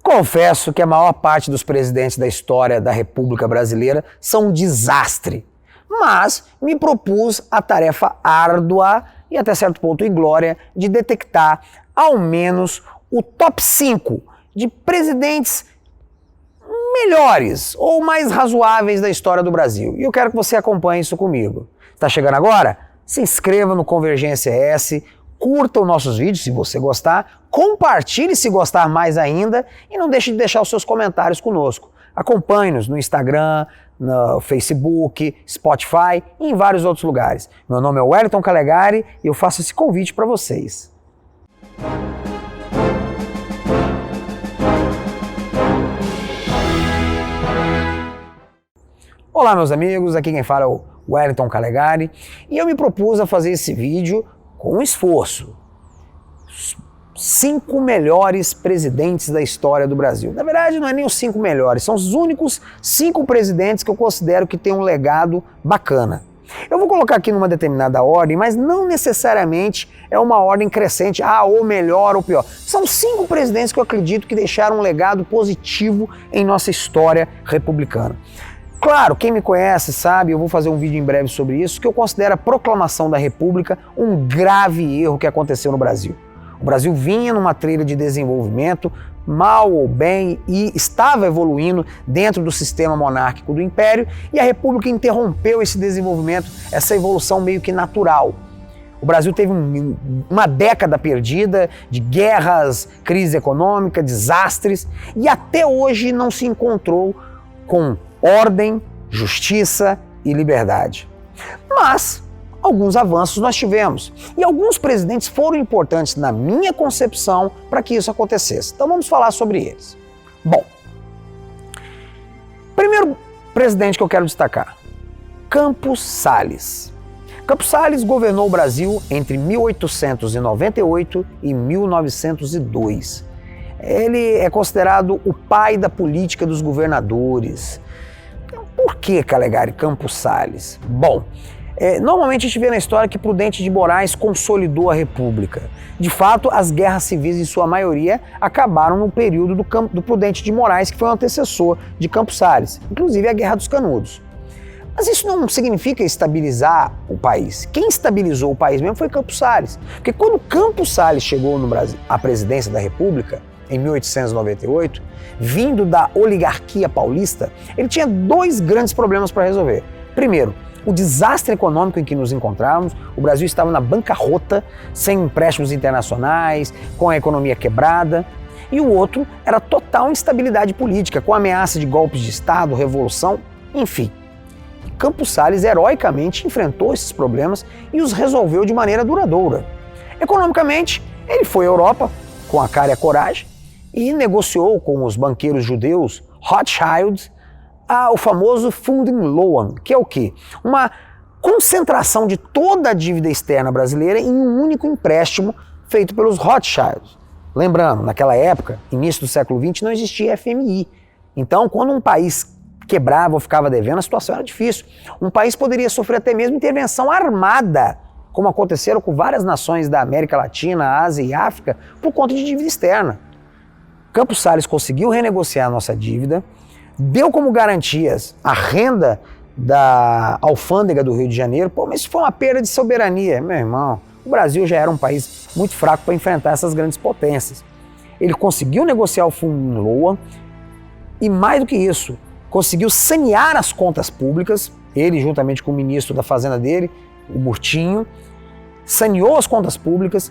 Confesso que a maior parte dos presidentes da história da República Brasileira são um desastre, mas me propus a tarefa árdua e até certo ponto inglória de detectar ao menos o top 5 de presidentes melhores ou mais razoáveis da história do Brasil. E eu quero que você acompanhe isso comigo. Está chegando agora? Se inscreva no Convergência S, curta os nossos vídeos se você gostar, compartilhe se gostar mais ainda e não deixe de deixar os seus comentários conosco. Acompanhe-nos no Instagram, no Facebook, Spotify e em vários outros lugares. Meu nome é Wellington Calegari e eu faço esse convite para vocês. Olá meus amigos, aqui quem fala é o Wellington Calegari e eu me propus a fazer esse vídeo com esforço. 5 melhores presidentes da história do Brasil. Na verdade não é nem os 5 melhores, são os únicos 5 presidentes que eu considero que têm um legado bacana. Eu vou colocar aqui numa determinada ordem, mas não necessariamente é uma ordem crescente, ou melhor ou pior. São 5 presidentes que eu acredito que deixaram um legado positivo em nossa história republicana. Claro, quem me conhece sabe, eu vou fazer um vídeo em breve sobre isso, que eu considero a proclamação da República um grave erro que aconteceu no Brasil. O Brasil vinha numa trilha de desenvolvimento, mal ou bem, e estava evoluindo dentro do sistema monárquico do Império, e a República interrompeu esse desenvolvimento, essa evolução meio que natural. O Brasil teve uma década perdida de guerras, crise econômica, desastres, e até hoje não se encontrou com ordem, justiça e liberdade. Mas alguns avanços nós tivemos e alguns presidentes foram importantes na minha concepção para que isso acontecesse. Então vamos falar sobre eles. Bom, primeiro presidente que eu quero destacar, Campos Salles. Campos Salles governou o Brasil entre 1898 e 1902. Ele é considerado o pai da política dos governadores. Por que Calegari Campos Salles? Bom, normalmente a gente vê na história que Prudente de Moraes consolidou a República. De fato, as guerras civis, em sua maioria, acabaram no período do Prudente de Moraes, que foi o antecessor de Campos Salles, inclusive a Guerra dos Canudos. Mas isso não significa estabilizar o país. Quem estabilizou o país mesmo foi Campos Salles. Porque quando Campos Salles chegou no Brasil, à presidência da República, em 1898, vindo da oligarquia paulista, ele tinha 2 grandes problemas para resolver. Primeiro, o desastre econômico em que nos encontrávamos. O Brasil estava na bancarrota, sem empréstimos internacionais, com a economia quebrada. E o outro era total instabilidade política, com ameaça de golpes de Estado, revolução, enfim. Campos Salles heroicamente enfrentou esses problemas e os resolveu de maneira duradoura. Economicamente, ele foi à Europa com a cara e a coragem e negociou com os banqueiros judeus Rothschild o famoso Funding Loan, que é o quê? Uma concentração de toda a dívida externa brasileira em um único empréstimo feito pelos Rothschild. Lembrando, naquela época, início do século XX, não existia FMI. Então, quando um país quebrava ou ficava devendo, a situação era difícil. Um país poderia sofrer até mesmo intervenção armada, como aconteceram com várias nações da América Latina, Ásia e África, por conta de dívida externa. Campos Salles conseguiu renegociar a nossa dívida, deu como garantias a renda da alfândega do Rio de Janeiro. Mas isso foi uma perda de soberania, meu irmão. O Brasil já era um país muito fraco para enfrentar essas grandes potências. Ele conseguiu negociar o Fundo Loan e, mais do que isso, conseguiu sanear as contas públicas. Ele, juntamente com o ministro da Fazenda dele, o Murtinho, saneou as contas públicas,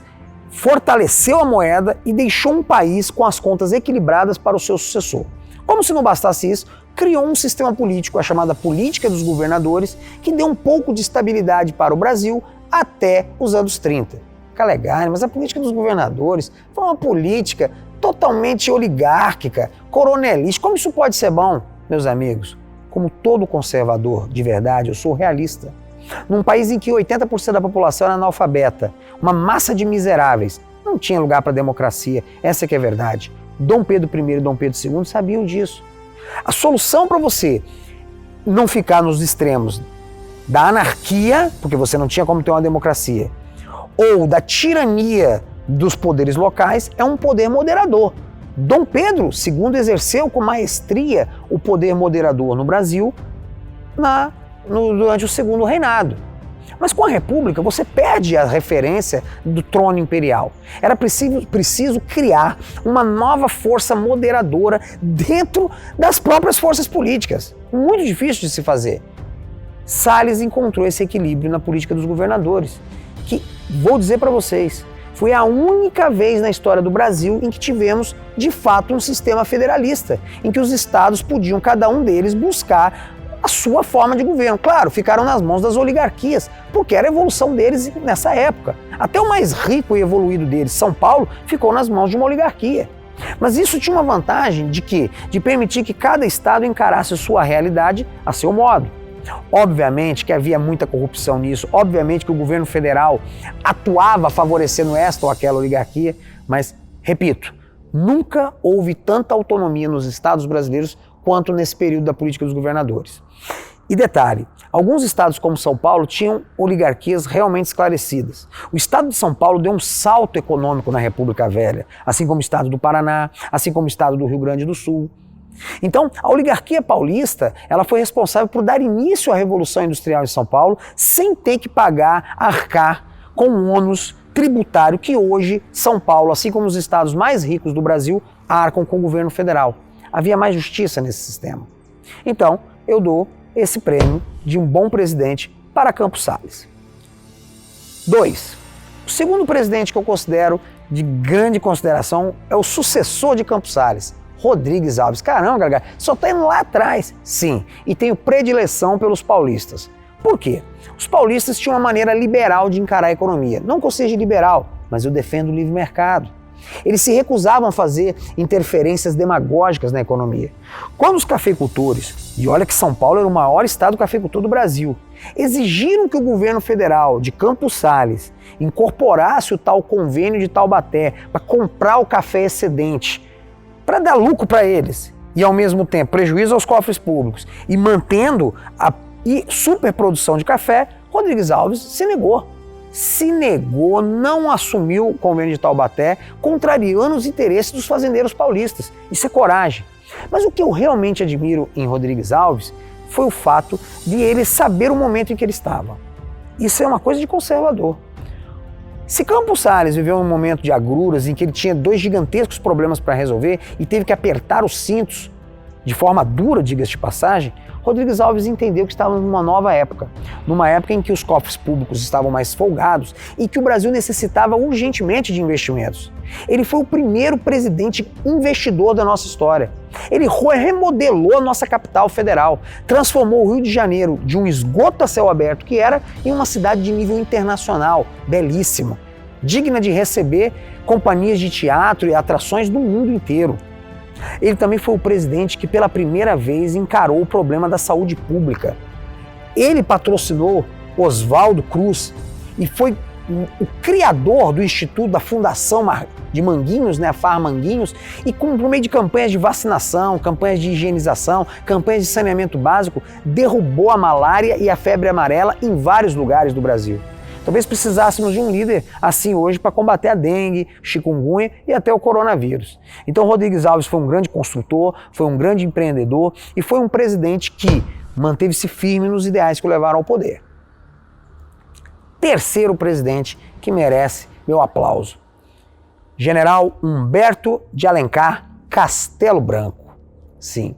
fortaleceu a moeda e deixou um país com as contas equilibradas para o seu sucessor. Como se não bastasse isso, criou um sistema político, a chamada política dos governadores, que deu um pouco de estabilidade para o Brasil até os anos 30. Calegari, mas a política dos governadores foi uma política totalmente oligárquica, coronelista. Como isso pode ser bom, meus amigos? Como todo conservador de verdade, eu sou realista. Num país em que 80% da população era analfabeta, uma massa de miseráveis, não tinha lugar para democracia, essa que é a verdade. Dom Pedro I e Dom Pedro II sabiam disso. A solução para você não ficar nos extremos da anarquia, porque você não tinha como ter uma democracia, ou da tirania dos poderes locais, é um poder moderador. Dom Pedro II exerceu com maestria o poder moderador no Brasil durante o segundo reinado. Mas com a República você perde a referência do trono imperial. Era preciso criar uma nova força moderadora dentro das próprias forças políticas. Muito difícil de se fazer. Salles encontrou esse equilíbrio na política dos governadores, que, vou dizer para vocês, foi a única vez na história do Brasil em que tivemos, de fato, um sistema federalista, em que os estados podiam, cada um deles, buscar a sua forma de governo. Claro, ficaram nas mãos das oligarquias, porque era a evolução deles nessa época. Até o mais rico e evoluído deles, São Paulo, ficou nas mãos de uma oligarquia. Mas isso tinha uma vantagem de quê? De permitir que cada estado encarasse sua realidade a seu modo. Obviamente que havia muita corrupção nisso, obviamente que o governo federal atuava favorecendo esta ou aquela oligarquia, mas, repito, nunca houve tanta autonomia nos estados brasileiros quanto nesse período da política dos governadores. E detalhe, alguns estados como São Paulo tinham oligarquias realmente esclarecidas. O estado de São Paulo deu um salto econômico na República Velha, assim como o estado do Paraná, assim como o estado do Rio Grande do Sul. Então, a oligarquia paulista, ela foi responsável por dar início à Revolução Industrial em São Paulo, sem ter que arcar com o ônus tributário que hoje São Paulo, assim como os estados mais ricos do Brasil, arcam com o governo federal. Havia mais justiça nesse sistema. Então, eu dou esse prêmio de um bom presidente para Campos Salles. 2. O segundo presidente que eu considero de grande consideração é o sucessor de Campos Salles, Rodrigues Alves. Caramba, Gargá, só está indo lá atrás. Sim, e tenho predileção pelos paulistas. Por quê? Os paulistas tinham uma maneira liberal de encarar a economia. Não que eu seja liberal, mas eu defendo o livre mercado. Eles se recusavam a fazer interferências demagógicas na economia. Quando os cafeicultores, e olha que São Paulo era o maior estado cafeicultor do Brasil, exigiram que o governo federal de Campos Salles incorporasse o tal convênio de Taubaté para comprar o café excedente, para dar lucro para eles, e ao mesmo tempo prejuízo aos cofres públicos, e mantendo a superprodução de café, Rodrigues Alves se negou, não assumiu o convênio de Taubaté, contrariando os interesses dos fazendeiros paulistas. Isso é coragem. Mas o que eu realmente admiro em Rodrigues Alves foi o fato de ele saber o momento em que ele estava. Isso é uma coisa de conservador. Se Campos Salles viveu um momento de agruras em que ele tinha 2 gigantescos problemas para resolver e teve que apertar os cintos de forma dura, diga-se de passagem, Rodrigues Alves entendeu que estávamos numa nova época, numa época em que os cofres públicos estavam mais folgados e que o Brasil necessitava urgentemente de investimentos. Ele foi o primeiro presidente investidor da nossa história. Ele remodelou a nossa capital federal, transformou o Rio de Janeiro de um esgoto a céu aberto que era em uma cidade de nível internacional, belíssima, digna de receber companhias de teatro e atrações do mundo inteiro. Ele também foi o presidente que pela primeira vez encarou o problema da saúde pública. Ele patrocinou Oswaldo Cruz e foi o criador do Instituto da Fundação de Manguinhos, a FAR Manguinhos, e por meio de campanhas de vacinação, campanhas de higienização, campanhas de saneamento básico, derrubou a malária e a febre amarela em vários lugares do Brasil. Talvez precisássemos de um líder assim hoje para combater a dengue, chikungunya e até o coronavírus. Então Rodrigues Alves foi um grande construtor, foi um grande empreendedor e foi um presidente que manteve-se firme nos ideais que o levaram ao poder. Terceiro presidente que merece meu aplauso. General Humberto de Alencar Castelo Branco. Sim.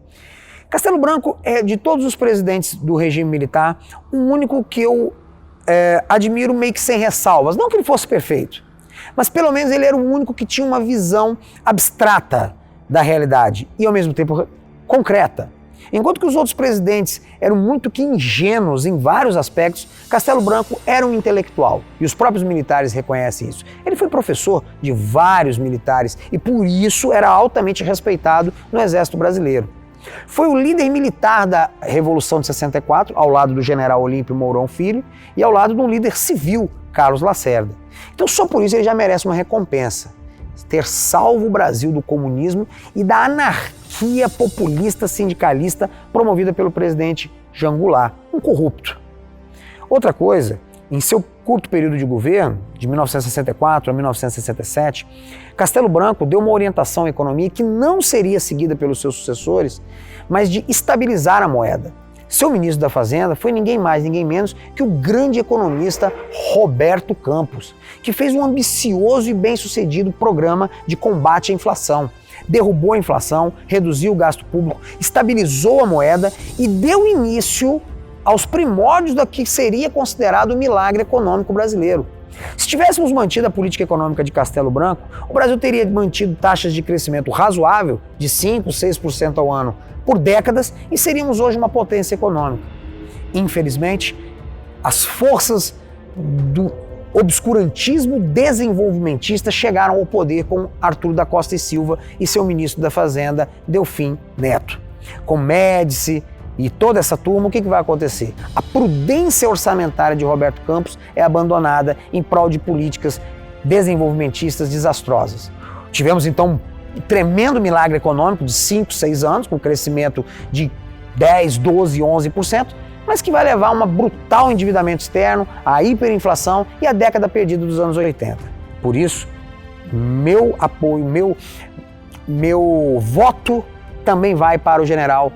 Castelo Branco é, de todos os presidentes do regime militar, o único que eu admiro meio que sem ressalvas. Não que ele fosse perfeito, mas pelo menos ele era o único que tinha uma visão abstrata da realidade e ao mesmo tempo concreta. Enquanto que os outros presidentes eram muito que ingênuos em vários aspectos, Castelo Branco era um intelectual e os próprios militares reconhecem isso. Ele foi professor de vários militares e por isso era altamente respeitado no Exército Brasileiro. Foi o líder militar da Revolução de 64, ao lado do general Olímpio Mourão Filho, e ao lado de um líder civil, Carlos Lacerda. Então só por isso ele já merece uma recompensa. Ter salvo o Brasil do comunismo e da anarquia populista sindicalista promovida pelo presidente Jean Goulart, um corrupto. Outra coisa, em seu curto período de governo, de 1964 a 1967, Castelo Branco deu uma orientação à economia que não seria seguida pelos seus sucessores, mas de estabilizar a moeda. Seu ministro da Fazenda foi ninguém mais, ninguém menos que o grande economista Roberto Campos, que fez um ambicioso e bem-sucedido programa de combate à inflação. Derrubou a inflação, reduziu o gasto público, estabilizou a moeda e deu início aos primórdios do que seria considerado o milagre econômico brasileiro. Se tivéssemos mantido a política econômica de Castelo Branco, o Brasil teria mantido taxas de crescimento razoável de 5%, 6% ao ano por décadas e seríamos hoje uma potência econômica. Infelizmente, as forças do obscurantismo desenvolvimentista chegaram ao poder com Arthur da Costa e Silva e seu ministro da Fazenda, Delfim Neto. Com Médici e toda essa turma, o que vai acontecer? A prudência orçamentária de Roberto Campos é abandonada em prol de políticas desenvolvimentistas desastrosas. Tivemos então um tremendo milagre econômico de 5, 6 anos, com crescimento de 10, 12, 11%, mas que vai levar a um brutal endividamento externo, a hiperinflação e a década perdida dos anos 80. Por isso, meu apoio, meu voto também vai para o general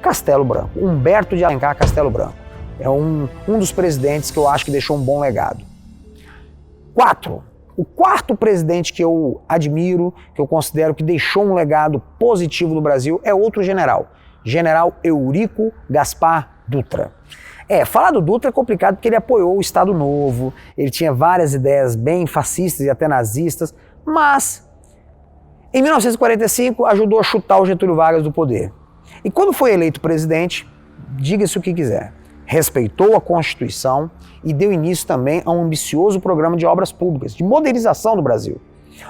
Castelo Branco, Humberto de Alencar Castelo Branco. É um dos presidentes que eu acho que deixou um bom legado. 4. O quarto presidente que eu admiro, que eu considero que deixou um legado positivo no Brasil, é outro general, General Eurico Gaspar Dutra. Falar do Dutra é complicado porque ele apoiou o Estado Novo, ele tinha várias ideias bem fascistas e até nazistas, mas em 1945 ajudou a chutar o Getúlio Vargas do poder. E quando foi eleito presidente, diga-se o que quiser, respeitou a Constituição e deu início também a um ambicioso programa de obras públicas, de modernização do Brasil.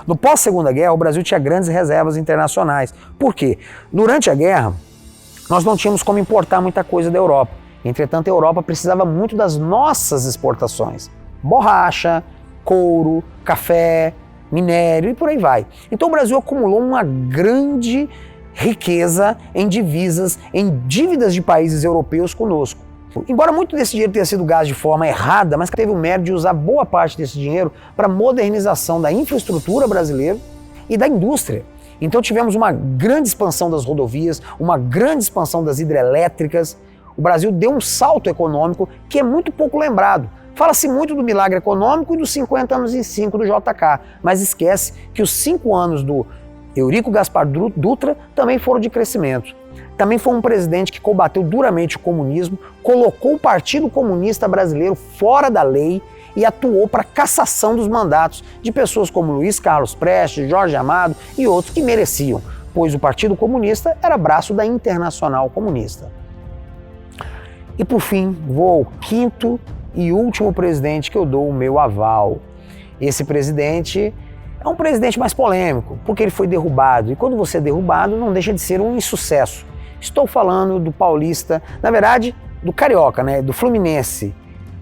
No pós-Segunda Guerra, o Brasil tinha grandes reservas internacionais. Por quê? Durante a guerra, nós não tínhamos como importar muita coisa da Europa. Entretanto, a Europa precisava muito das nossas exportações. Borracha, couro, café, minério e por aí vai. Então o Brasil acumulou uma grande riqueza em divisas, em dívidas de países europeus conosco. Embora muito desse dinheiro tenha sido gasto de forma errada, mas teve o mérito de usar boa parte desse dinheiro para a modernização da infraestrutura brasileira e da indústria. Então tivemos uma grande expansão das rodovias, uma grande expansão das hidrelétricas. O Brasil deu um salto econômico que é muito pouco lembrado. Fala-se muito do milagre econômico e dos 50 anos em 5 do JK, mas esquece que os 5 anos do Eurico Gaspar Dutra também foram de crescimento. Também foi um presidente que combateu duramente o comunismo, colocou o Partido Comunista Brasileiro fora da lei e atuou para a cassação dos mandatos de pessoas como Luiz Carlos Prestes, Jorge Amado e outros que mereciam, pois o Partido Comunista era braço da Internacional Comunista. E por fim, vou ao quinto e último presidente que eu dou o meu aval. Esse presidente é um presidente mais polêmico, porque ele foi derrubado. E quando você é derrubado, não deixa de ser um insucesso. Estou falando do paulista, na verdade, do carioca, do Fluminense,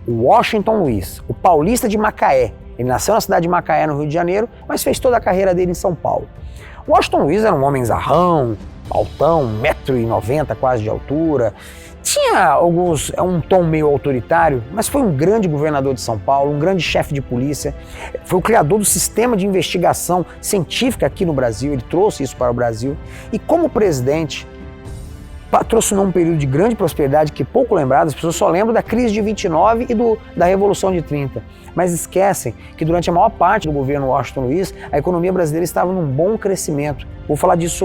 o Washington Luiz, o paulista de Macaé. Ele nasceu na cidade de Macaé, no Rio de Janeiro, mas fez toda a carreira dele em São Paulo. O Washington Luiz era um homem zarrão, altão, 1,90 m quase de altura. Tinha um tom meio autoritário, mas foi um grande governador de São Paulo, um grande chefe de polícia, foi o criador do sistema de investigação científica aqui no Brasil, ele trouxe isso para o Brasil e como presidente patrocinou um período de grande prosperidade que pouco lembrado, as pessoas só lembram da crise de 29 e da Revolução de 30, mas esquecem que durante a maior parte do governo Washington Luiz, a economia brasileira estava num bom crescimento. Vou falar disso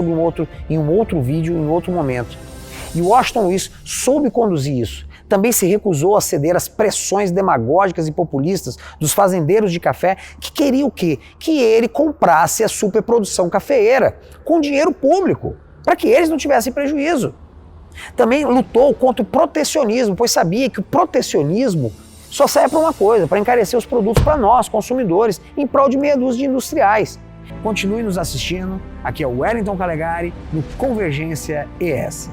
em um outro vídeo, em outro momento. E o Washington Luiz soube conduzir isso. Também se recusou a ceder às pressões demagógicas e populistas dos fazendeiros de café que queriam o quê? Que ele comprasse a superprodução cafeeira com dinheiro público, para que eles não tivessem prejuízo. Também lutou contra o protecionismo, pois sabia que o protecionismo só serve para uma coisa, para encarecer os produtos para nós, consumidores, em prol de meia dúzia de industriais. Continue nos assistindo, aqui é o Wellington Calegari, no Convergência ES.